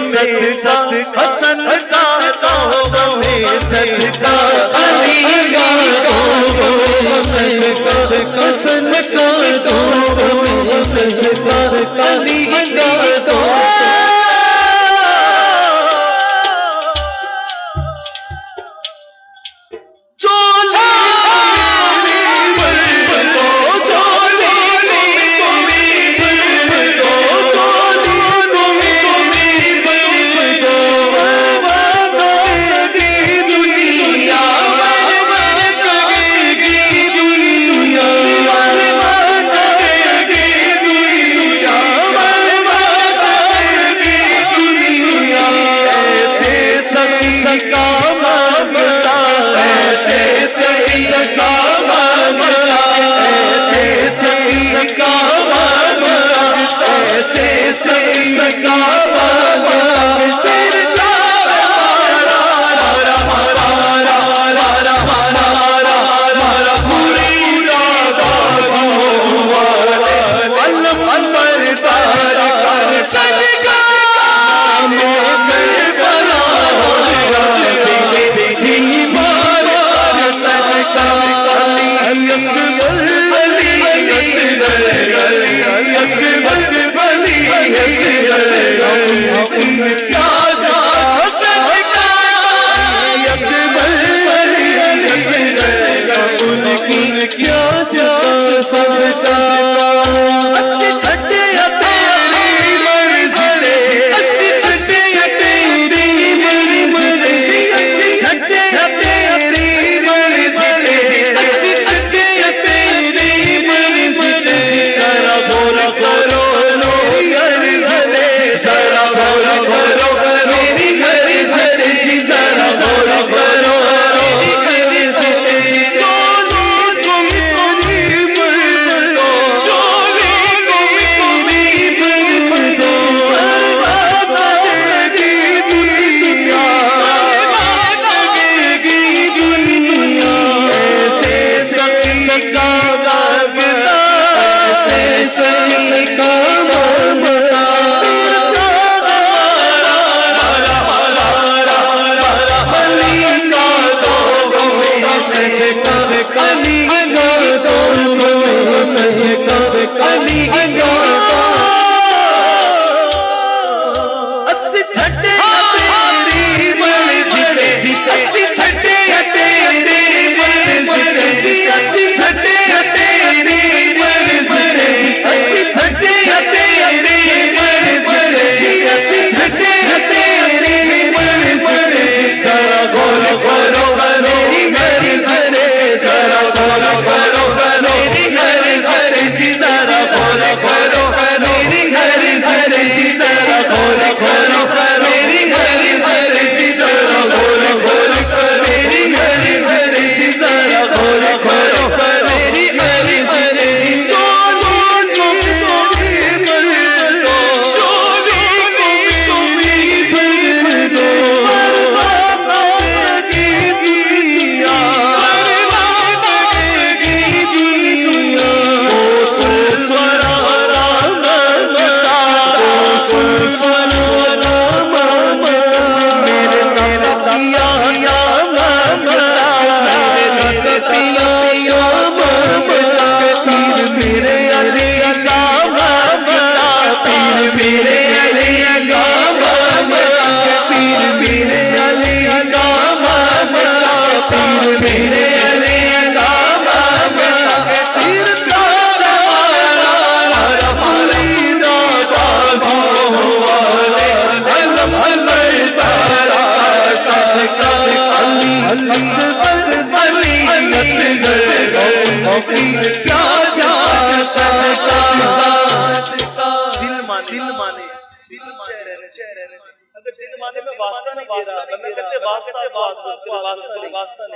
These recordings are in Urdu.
صدقہ حسن کا غم صدقہ علی کا صدقہ حسن کا غم صدقہ علی کا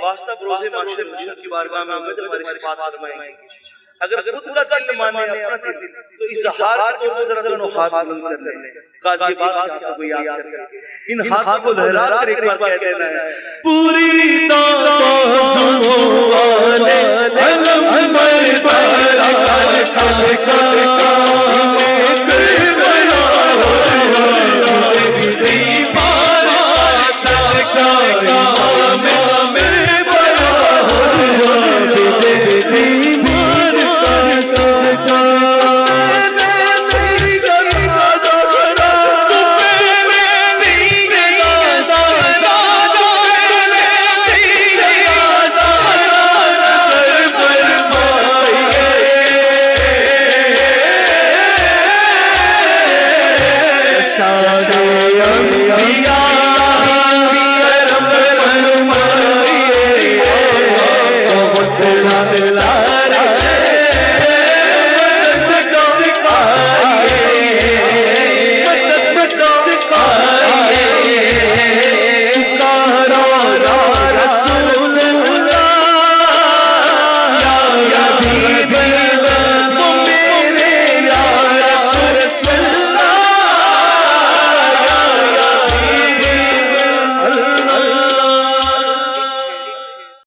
واسطہ بروزے معاشر کی بارگاہ میں ہمیں ہماری شفاعت فرمائیں گے. اگر خود کا دل مانے اپنا دل تو اظہار کے طور پر ذرا ہاتھ بلند کر لیں. قاضی عباس کے ہاتھوں کو یاد کر کے ان ہاتھوں کو لہرا کر ایک بار کہہ دینا ہے پوری تابازوں والے علم پر صدقہ شاد انبیاء